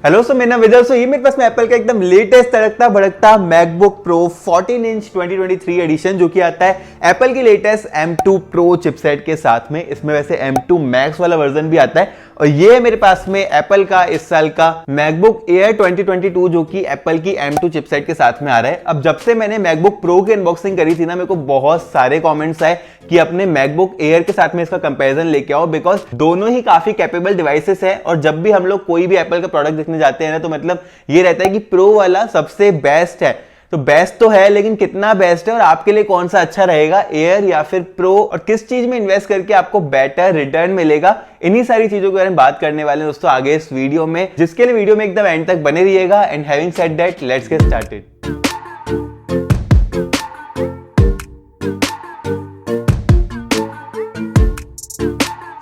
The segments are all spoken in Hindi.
हेलो सो मेरा नाम विजय। सो ये मेरे पास में एप्पल का एकदम लेटेस्ट तड़कता भड़कता मैकबुक प्रो 14 इंच 2023 एडिशन जो कि आता है एप्पल की लेटेस्ट M2 प्रो चिपसेट के साथ में। इसमें वैसे M2 मैक्स वाला वर्जन भी आता है और ये मेरे पास में एप्पल का इस साल का मैकबुक एयर 2022 जो कि एप्पल की M2 चिपसेट के साथ में आ रहा है। अब जब से मैंने मैकबुक प्रो की अनबॉक्सिंग करी थी ना, मेरे को बहुत सारे कमेंट्स आए कि अपने मैकबुक एयर के साथ में इसका कंपैरिजन लेके आओ, बिकॉज दोनों ही काफी कैपेबल डिवाइसेस है। और जब भी हम लोग कोई भी एप्पल का प्रोडक्ट देखने जाते हैं ना, तो मतलब ये रहता है कि प्रो वाला सबसे बेस्ट है। तो बेस्ट तो है, लेकिन कितना बेस्ट है और आपके लिए कौन सा अच्छा रहेगा, एयर या फिर प्रो, और किस चीज में इन्वेस्ट करके आपको बेटर रिटर्न मिलेगा, इन्हीं सारी चीजों के बारे में बात करने वाले हैं दोस्तों आगे इस वीडियो में, जिसके लिए वीडियो में एकदम एंड तक बने रहिएगा। And having said that, let's get started.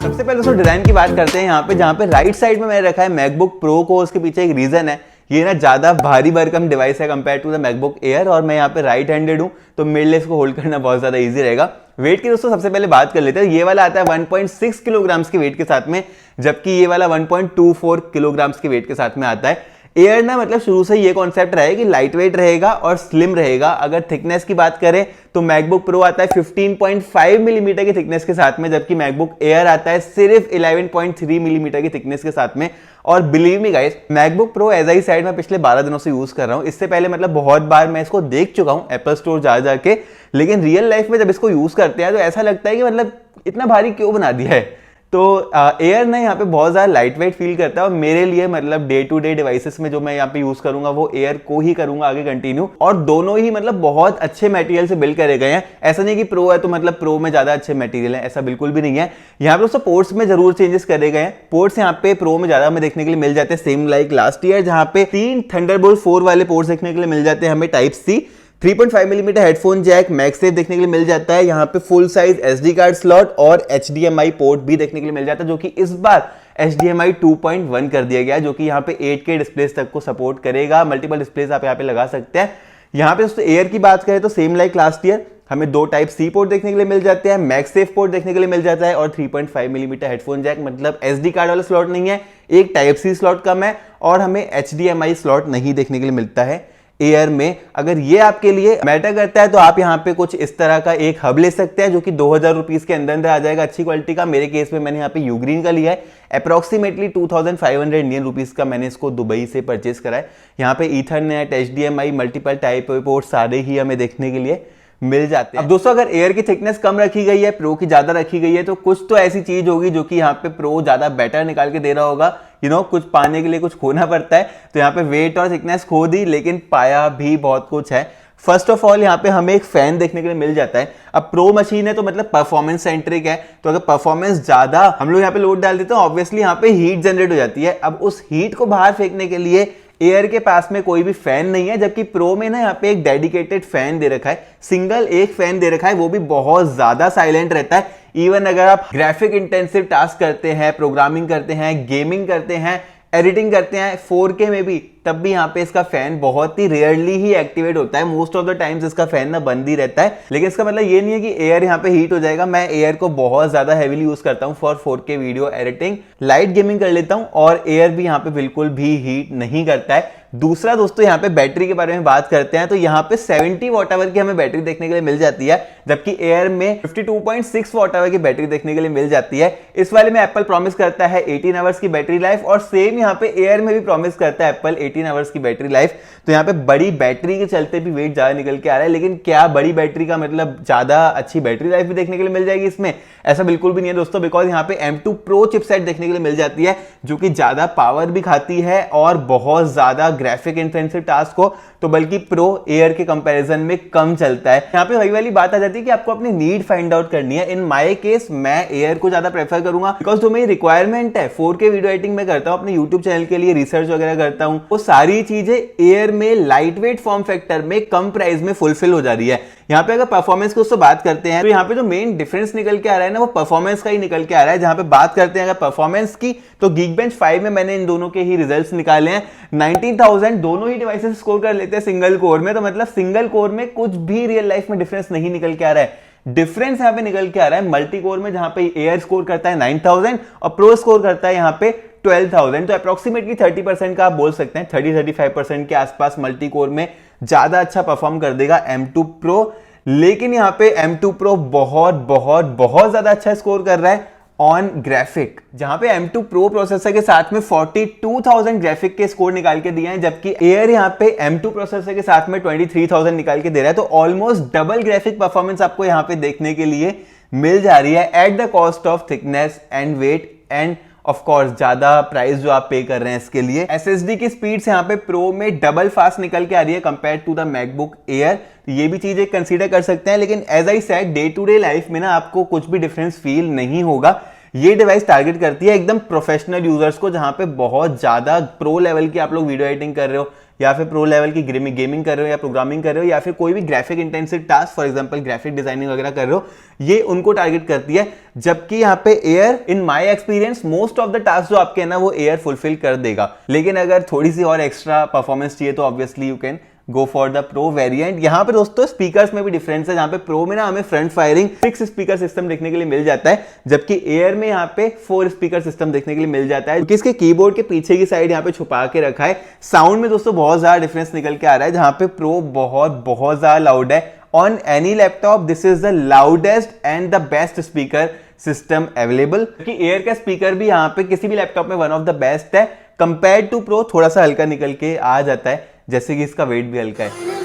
सबसे पहले दोस्तों डिजाइन की बात करते हैं यहाँ पे, जहां पे राइट साइड में मैंने रखा है मैकबुक प्रो को। उसके पीछे एक रीजन है, ये ना ज्यादा भारी भरकम डिवाइस है compare to the MacBook Air, और मैं यहाँ पे राइट हैंडेड हूँ तो मेरे लिए इसको होल्ड करना बहुत ज्यादा इजी रहेगा। वेट की दोस्तों सबसे पहले बात कर लेते हैं। ये वाला आता है 1.6 किलोग्राम्स के वेट के साथ में, जबकि ये वाला 1.24 किलोग्राम्स के वेट के साथ में आता है। एयर ना मतलब शुरू से ये कॉन्सेप्ट रहा है कि लाइट वेट रहेगा और स्लिम रहेगा। अगर थिकनेस की बात करें तो मैकबुक प्रो आता है 15.5 मिलीमीटर की थिकनेस के साथ में, जबकि मैकबुक एयर आता है सिर्फ 11.3 मिलीमीटर की थिकनेस के साथ में। और believe me guys, MacBook Pro as I side में पिछले 12 दिनों से यूज कर रहा हूं। इससे पहले मतलब बहुत बार मैं इसको देख चुका हूं एप्पल स्टोर जा जाके, लेकिन रियल लाइफ में जब इसको यूज करते हैं तो ऐसा लगता है कि मतलब इतना भारी क्यों बना दिया है। तो एयर ना यहाँ पे बहुत ज़्यादा लाइट वेट फील करता है, और मेरे लिए मतलब डे टू डे डिवाइसेस में जो मैं यहाँ पे यूज करूंगा वो एयर को ही करूंगा आगे कंटिन्यू। और दोनों ही मतलब बहुत अच्छे मटेरियल से बिल्ड करे गए हैं। ऐसा नहीं कि प्रो है तो मतलब प्रो में ज्यादा अच्छे मटेरियल है, ऐसा बिल्कुल भी नहीं है। यहाँ पे दोस्तों पोर्ट्स में जरूर चेंजेस करे गए हैं। पोर्ट्स यहाँ पे प्रो में ज्यादा हमें देखने के लिए मिल जाते हैं, सेम लाइक लास्ट ईयर, जहाँ पे 3 थंडरबोल्ट 4 वाले पोर्ट्स देखने के लिए मिल जाते हैं हमें type C. 3.5 millimetre headphone jack MagSafe देखने के लिए मिल जाता है। यहाँ पे full size SD card slot और HDMI पोर्ट भी देखने के लिए मिल जाता है, जो कि इस बार HDMI 2.1 कर दिया गया है, जो कि यहाँ पे 8K डिस्प्लेस तक को सपोर्ट करेगा। मल्टीपल डिस्प्लेस आप यहाँ पे लगा सकते हैं। यहाँ पे दोस्तों एयर की बात करें तो सेम लाइक लास्ट ईयर हमें 2 टाइप सी पोर्ट देखने के लिए मिल जाते हैं, मैगसेफ पोर्ट देखने के लिए मिल जाता है, और 3.5 मिलीमीटर हेडफोन जैक, मतलब SD कार्ड वाला स्लॉट नहीं है, एक टाइप सी स्लॉट कम है, और हमें HDMI स्लॉट नहीं देखने के लिए मिलता है एयर में। अगर ये आपके लिए मैटर करता है तो आप यहाँ पे कुछ इस तरह का एक हब ले सकते हैं, जो कि 2000 रुपीज के अंदर अंदर आ जाएगा, अच्छी क्वालिटी का। मेरे केस में मैंने यहाँ पे यूग्रीन का लिया है, अप्रोक्सीमेटली 2500 इंडियन रुपीज का मैंने इसको दुबई से परचेज करा है। यहाँ पे Ethernet, HDMI, multiple type port सारे ही हमें देखने के लिए मिल जाते हैं। अब दोस्तों अगर एयर की थिकनेस कम रखी गई है, प्रो की ज्यादा रखी गई है, तो कुछ तो ऐसी चीज होगी जो कि यहाँ पे प्रो ज्यादा बेटर निकाल के दे रहा होगा। कुछ पाने के लिए कुछ खोना पड़ता है, तो यहाँ पे वेट और थिकनेस खो दी, लेकिन पाया भी बहुत कुछ है। फर्स्ट ऑफ ऑल यहाँ पे हमें एक फैन देखने के लिए मिल जाता है। अब प्रो मशीन है तो मतलब परफॉर्मेंस सेंट्रिक है, तो अगर परफॉर्मेंस ज्यादा हम लोग यहाँ पे लोड डाल देते हैं, ऑब्वियसली यहाँ पे हीट जनरेट हो जाती है। अब उस हीट को बाहर फेंकने के लिए एयर के पास में कोई भी फैन नहीं है, जबकि प्रो में ना यहाँ पे एक डेडिकेटेड फैन दे रखा है, सिंगल एक फैन दे रखा है, वो भी बहुत ज्यादा साइलेंट रहता है। इवन अगर आप ग्राफिक इंटेंसिव टास्क करते हैं, प्रोग्रामिंग करते हैं, गेमिंग करते हैं, एडिटिंग करते हैं 4K में भी, तब भी यहाँ पे इसका फैन बहुत ही रेयरली ही एक्टिवेट होता है। मोस्ट ऑफ द टाइम्स इसका फैन ना बंद ही रहता है। लेकिन इसका मतलब ये नहीं है कि एयर यहाँ पे हीट हो जाएगा। मैं एयर को बहुत ज्यादा हेवीली यूज करता हूँ for 4K video editing, light gaming कर लेता हूँ, और एयर भी यहाँ पे बिल्कुल भी हीट नहीं करता है। दूसरा दोस्तों यहाँ पे बैटरी के बारे में बात करते हैं, तो यहाँ पे 70 वॉट आवर की हमें बैटरी देखने के लिए मिल जाती है, जबकि एयर में 52.6 वॉट आवर की बैटरी देखने के लिए मिल जाती है। इस वाले में एप्पल प्रॉमिस करता है 18 आवर्स की बैटरी लाइफ, और सेम यहाँ पे एयर में भी प्रॉमिस करता है एप्पल 18 आवर्स की बैटरी लाइफ। तो यहाँ पे बड़ी बैटरी के चलते भी वेट ज्यादा निकल के आ रहा है, लेकिन क्या बड़ी बैटरी का मतलब ज्यादा अच्छी बैटरी लाइफ भी देखने के लिए मिल जाएगी इसमें? ऐसा बिल्कुल भी नहीं है दोस्तों, बिकॉज यहाँ पे M2 प्रो चिपसेट देखने के लिए मिल जाती है, जो कि ज्यादा पावर भी खाती है और बहुत ज्यादा ग्राफिक इंटेंसिव टास्क को तो बल्कि प्रो एयर के कंपैरिजन में कम चलता है। यहाँ पे वही वाली बात आ जाती है कि आपको अपनी नीड फाइंड आउट करनी है। इन माय केस मैं एयर को ज्यादा प्रेफर करूंगा, बिकॉज जो मेरी रिक्वायरमेंट है 4K वीडियो एडिटिंग में करता हूँ, अपने यूट्यूब चैनल के लिए रिसर्च वगैरह करता हूँ, वो सारी चीजें एयर में लाइट वेट फॉर्म फैक्टर में कम प्राइस में फुलफिल हो जा रही है। यहाँ पे अगर परफॉर्मेंस की उससे बात करते हैं तो यहाँ पे जो मेन डिफरेंस निकल के आ रहा है ना, वो परफॉर्मेंस का ही निकल के आ रहा है। जहां पे बात करते हैं अगर परफॉर्मेंस की, तो Geekbench 5 में मैंने इन दोनों के ही रिजल्ट्स निकाले हैं। 19,000 दोनों ही डिवाइसेस स्कोर कर लेते हैं सिंगल कोर में, तो मतलब सिंगल कोर में कुछ भी रियल लाइफ में डिफरेंस नहीं निकल के आ रहा है। डिफरेंस यहां पे निकल के आ रहा है मल्टी कोर में, जहां पे एयर स्कोर करता है 9000 और प्रो स्कोर करता है यहां पे 12,000, तो अप्रोक्सीमेटली 30% का आप बोल सकते हैं, 30-35% के आसपास मल्टी कोर में ज्यादा अच्छा परफॉर्म कर देगा M2 Pro। लेकिन यहाँ पे M2 Pro बहुत बहुत बहुत ज्यादा अच्छा स्कोर कर रहा है ऑन ग्राफिक, जहां पे M2 Pro प्रोसेसर के साथ में 42,000 ग्राफिक के स्कोर निकाल के दिए हैं, जबकि एयर यहाँ पे M2 प्रोसेसर के साथ में 23,000 निकाल के दे रहा है। तो ऑलमोस्ट डबल ग्राफिक परफॉर्मेंस आपको यहाँ पे देखने के लिए मिल जा रही है at the cost of thickness and weight and of course ज्यादा प्राइस जो आप पे कर रहे हैं इसके लिए। एसएसडी की स्पीड्स यहाँ पे प्रो में डबल फास्ट निकल के आ रही है compare to the MacBook Air, ये भी चीजें कंसीडर कर सकते हैं। लेकिन as I said, day to day life में ना आपको कुछ भी डिफरेंस फील नहीं होगा। ये डिवाइस टारगेट करती है एकदम प्रोफेशनल यूजर्स को, जहां पे बहुत ज्यादा प्रो लेवल की आप लोग वीडियो एडिटिंग कर रहे हो, या फिर प्रो लेवल की गेमिंग कर रहे हो, या प्रोग्रामिंग कर रहे हो, या फिर कोई भी graphic intensive task, for example graphic designing वगैरह कर रहे हो, ये उनको टारगेट करती है। जबकि यहाँ पे air, in my experience, most of the task जो आपके है ना वो एयर फुलफिल कर देगा। लेकिन अगर थोड़ी सी और एक्स्ट्रा परफॉर्मेंस चाहिए तो obviously you can go for the pro variant. यहाँ पे दोस्तों स्पीकर्स में भी डिफरेंस है, जहां पे प्रो में ना हमें फ्रंट फायरिंग 6 स्पीकर सिस्टम देखने के लिए मिल जाता है, जबकि एयर में यहाँ पे 4 स्पीकर सिस्टम देखने के लिए मिल जाता है, क्योंकि इसके कीबोर्ड के पीछे की साइड यहाँ पे छुपा के रखा है। साउंड में दोस्तों बहुत ज्यादा डिफरेंस निकल के आ रहा है, जहां पे प्रो बहुत बहुत ज्यादा लाउड है। On any laptop this is the loudest and the best speaker system available, क्योंकि एयर का स्पीकर भी यहाँ पे किसी भी लैपटॉप में वन ऑफ द बेस्ट है। कंपेयर टू प्रो थोड़ा सा हल्का निकल के आ जाता है, जैसे कि इसका वेट भी हल्का है।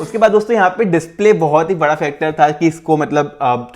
उसके बाद दोस्तों यहाँ पे डिस्प्ले बहुत ही बड़ा फैक्टर था कि इसको मतलब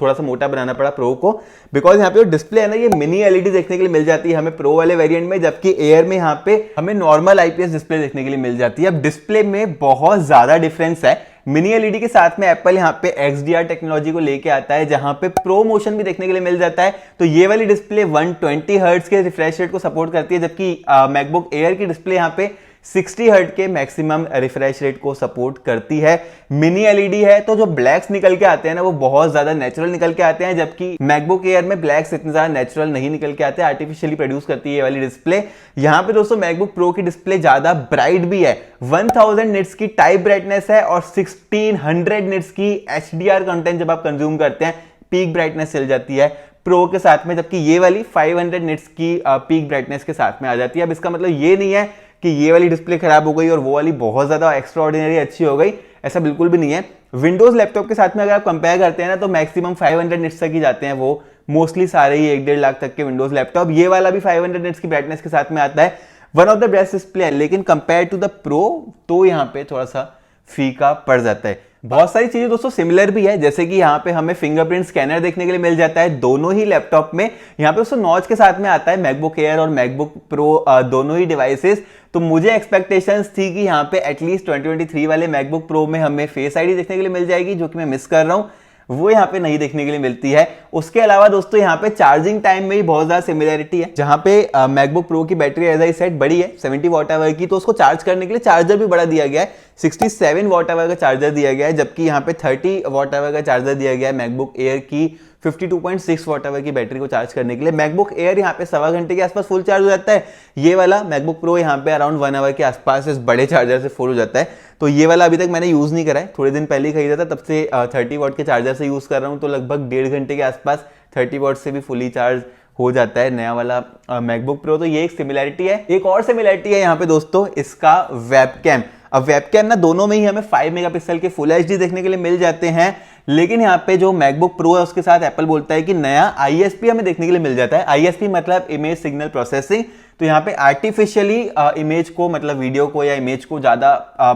थोड़ा सा मोटा बनाना पड़ा प्रो को, बिकॉज यहाँ पे जो डिस्प्ले है ना ये मिनी एलईडी देखने के लिए मिल जाती है हमें प्रो वाले वेरिएंट में, जबकि एयर में यहाँ पे हमें नॉर्मल आईपीएस डिस्प्ले देखने के लिए मिल जाती है। अब डिस्प्ले में बहुत ज्यादा डिफरेंस है। मिनी एलईडी के साथ में एप्पल यहाँ पे XDR टेक्नोलॉजी को लेके आता है, जहां पे प्रो मोशन भी देखने के लिए मिल जाता है। तो ये वाली डिस्प्ले 120 हर्ट्ज के रिफ्रेश रेट को सपोर्ट करती है, जबकि मैकबुक एयर की डिस्प्ले यहाँ पे 60 हर्ट्ज के मैक्सिमम रिफ्रेश रेट को सपोर्ट करती है। मिनी एलईडी है तो जो ब्लैक्स निकल के आते हैं ना वो बहुत ज्यादा नेचुरल निकल के आते हैं, जबकि मैकबुक एयर में ब्लैक्स इतने ज्यादा नेचुरल नहीं निकल के आते, आर्टिफिशियली प्रोड्यूस करती है ये वाली डिस्प्ले। यहाँ पे दोस्तों मैकबुक प्रो की डिस्प्ले ज्यादा ब्राइट भी है, 1000 निट्स की टाइप ब्राइटनेस है और 1600 निट्स की HDR कंटेंट जब आप कंज्यूम करते हैं पीक ब्राइटनेस चल जाती है प्रो के साथ में, जबकि ये वाली 500 निट्स की पीक ब्राइटनेस के साथ में आ जाती है। अब इसका मतलब ये नहीं है कि ये वाली डिस्प्ले खराब हो गई और वो वाली बहुत ज्यादा एक्स्ट्रा ऑर्डिनरी अच्छी हो गई, ऐसा बिल्कुल भी नहीं है। विंडोज लैपटॉप के साथ में अगर आप कंपेयर करते हैं ना तो मैक्सिमम 500 निट्स तक ही जाते हैं वो, मोस्टली सारे ही 1-1.5 लाख तक के विंडोज लैपटॉप। ये वाला भी 500 निट्स की ब्राइटनेस के साथ में आता है, one of the best display है। लेकिन कंपेयर टू द प्रो तो यहाँ पे थोड़ा सा फीका पड़ जाता है। बहुत सारी चीजें दोस्तों सिमिलर भी है, जैसे कि यहाँ पे हमें फिंगरप्रिंट स्कैनर देखने के लिए मिल जाता है दोनों ही लैपटॉप में। यहाँ पे दोस्तों नॉच के साथ में आता है मैकबुक एयर और मैकबुक प्रो दोनों ही डिवाइसेस। तो मुझे एक्सपेक्टेशंस थी कि यहाँ पे एटलीस्ट 2023 वाले मैकबुक प्रो में हमें फेस आईडी देखने के लिए मिल जाएगी, जो कि मैं मिस कर रहा हूँ, वो यहाँ पे नहीं देखने के लिए मिलती है। उसके अलावा दोस्तों यहाँ पे चार्जिंग टाइम में भी बहुत ज्यादा सिमिलरिटी है, जहां पे मैकबुक प्रो की बैटरी एज आई सेड बड़ी है 70 वॉट आवर की, तो उसको चार्ज करने के लिए चार्जर भी बड़ा दिया गया है, 67 वॉट आवर का चार्जर दिया गया है, जबकि यहाँ पे 30 वॉट आवर का चार्जर दिया गया है मैकबुक एयर की 52.6 वॉट आवर की बैटरी को चार्ज करने के लिए। मैकबुक एयर यहाँ पे 1.25 घंटे के आसपास फुल चार्ज हो जाता है, ये वाला मैकबुक प्रो यहाँ पे अराउंड 1 आवर के आसपास इस बड़े चार्जर से फुल हो जाता है। तो ये वाला अभी तक मैंने यूज नहीं करा है, थोड़े दिन पहले ही खरीदा था, तब से 30 वॉट के चार्जर से यूज कर रहा हूँ, तो लगभग 1.5 घंटे के आसपास 30 वॉट से भी फुली चार्ज हो जाता है नया वाला मैकबुक प्रो। तो ये एक सिमिलरिटी है। एक और सिमिलरिटी है यहाँ पे दोस्तों इसका वेबकैम। अब वेबकैम ना दोनों में ही हमें 5 मेगापिक्सल के फुल एचडी देखने के लिए मिल जाते हैं, लेकिन यहाँ पे जो मैकबुक प्रो है उसके साथ एप्पल बोलता है कि नया ISP हमें देखने के लिए मिल जाता है। ISP मतलब इमेज सिग्नल प्रोसेसिंग। तो यहाँ पे आर्टिफिशियली इमेज को मतलब वीडियो को या इमेज को ज्यादा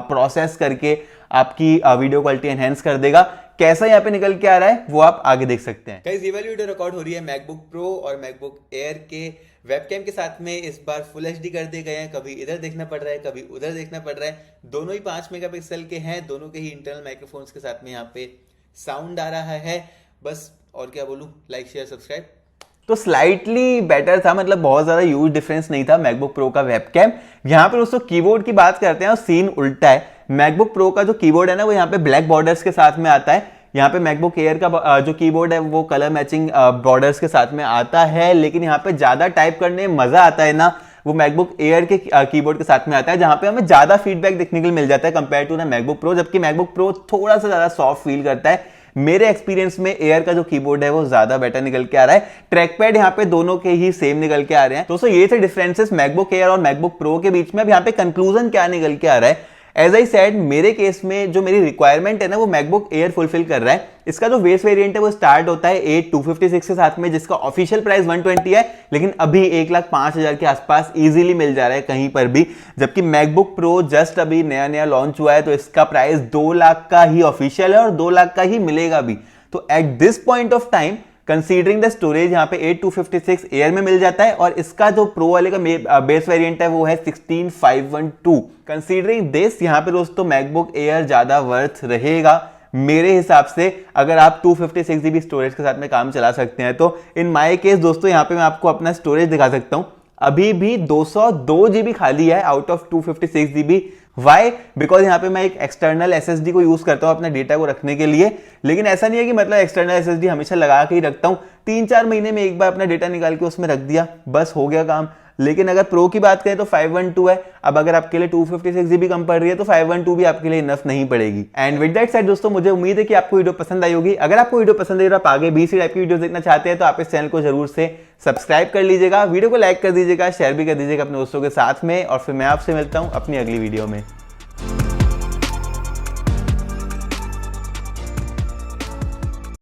प्रोसेस करके आपकी वीडियो क्वालिटी एनहेंस कर देगा। कैसा यहाँ पे निकल के आ रहा है वो आप आगे देख सकते हैं। गाइस ये वाली वीडियो रिकॉर्ड हो रही है मैकबुक प्रो और मैकबुक एयर के वेबकैम के साथ में। इस बार फुल एचडी कर दिए गए हैं, कभी इधर देखना पड़ रहा है कभी उधर देखना पड़ रहा है। दोनों ही 5 मेगापिक्सल के हैं, दोनों के ही इंटरनल माइक्रोफोन्स के साथ में यहाँ पे साउंड आ रहा है। बस और क्या बोलूं, लाइक शेयर सब्सक्राइब तो स्लाइटली बेटर था, मतलब बहुत ज्यादा ह्यूज डिफरेंस नहीं था मैकबुक प्रो का वेबकैम। यहाँ पर दोस्तों कीबोर्ड की बात करते हैं और सीन उल्टा है। मैकबुक प्रो का जो कीबोर्ड है ना वो यहाँ पे ब्लैक बॉर्डर्स के साथ में आता है। यहाँ पे मैकबुक एयर का जो कीबोर्ड है वो कलर मैचिंग बॉर्डर्स के साथ में आता है, लेकिन यहाँ पे ज्यादा टाइप करने में मजा आता है ना वो मैकबुक एयर के कीबोर्ड के साथ में आता है, जहां पे हमें ज्यादा फीडबैक देखने को मिल जाता है compare to the MacBook Pro, जबकि मैकबुक प्रो थोड़ा सा ज्यादा सॉफ्ट फील करता है। मेरे एक्सपीरियंस में एयर का जो कीबोर्ड है वो ज्यादा बेटर निकल के आ रहा है। ट्रैक पैड यहाँ पे दोनों के ही सेम निकल के आ रहे हैं। दोस्तों ये थे डिफरेंसेस मैकबुक एयर और मैकबुक प्रो के बीच में। अब यहाँ पे कंक्लूजन क्या निकल के आ रहा है, एज आई सेड मेरे केस में जो मेरी रिक्वायरमेंट है ना वो मैकबुक एयर फुलफिल कर रहा है। इसका जो बेस वेरिएंट है वो स्टार्ट होता है 8256 के साथ में, जिसका ऑफिशियल प्राइस 120 है, लेकिन अभी 1,05,000 के आसपास इजीली मिल जा रहा है कहीं पर भी। जबकि मैकबुक प्रो जस्ट अभी नया नया लॉन्च हुआ है, तो इसका प्राइस 2 लाख का ही ऑफिशियल है और 2 लाख का ही मिलेगा भी। तो at this point of time considering the storage यहाँ पे 8256 एयर में मिल जाता है और इसका जो प्रो वाले का बेस वेरिएंट है वो है 16512। कंसीडरिंग दिस यहाँ पे दोस्तों मैकबुक एयर ज्यादा वर्थ रहेगा मेरे हिसाब से, अगर आप 256 GB स्टोरेज के साथ में काम चला सकते हैं तो। इन माय केस दोस्तों यहाँ पे मैं आपको अपना स्टोरेज दिखा सकता हूँ, अभी भी 202 GB खाली है out of 256 GB। Why? Because यहाँ पे मैं एक एक्सटर्नल SSD को यूज करता हूँ अपने डेटा को रखने के लिए, लेकिन ऐसा नहीं है कि मतलब एक्सटर्नल SSD हमेशा लगा के ही रखता हूँ। 3-4 महीने में एक बार अपना डेटा निकाल के उसमें रख दिया, बस हो गया काम। लेकिन अगर प्रो की बात करें तो 512 है। अब अगर आपके लिए 256 GB कम पड़ रही है तो 512 भी आपके लिए इनफ नहीं पड़ेगी। एंड विद दैट सेड दोस्तों मुझे उम्मीद है कि आपको वीडियो पसंद आई होगी। अगर आपको वीडियो पसंद आई और आप आगे भी इसी टाइप की वीडियो देखना चाहते हैं तो आप इस चैनल को जरूर से सब्सक्राइब कर लीजिएगा, वीडियो को लाइक कर दीजिएगा, शेयर भी कर दीजिएगा अपने दोस्तों के साथ में। और फिर मैं आपसे मिलता हूं अपनी अगली वीडियो में।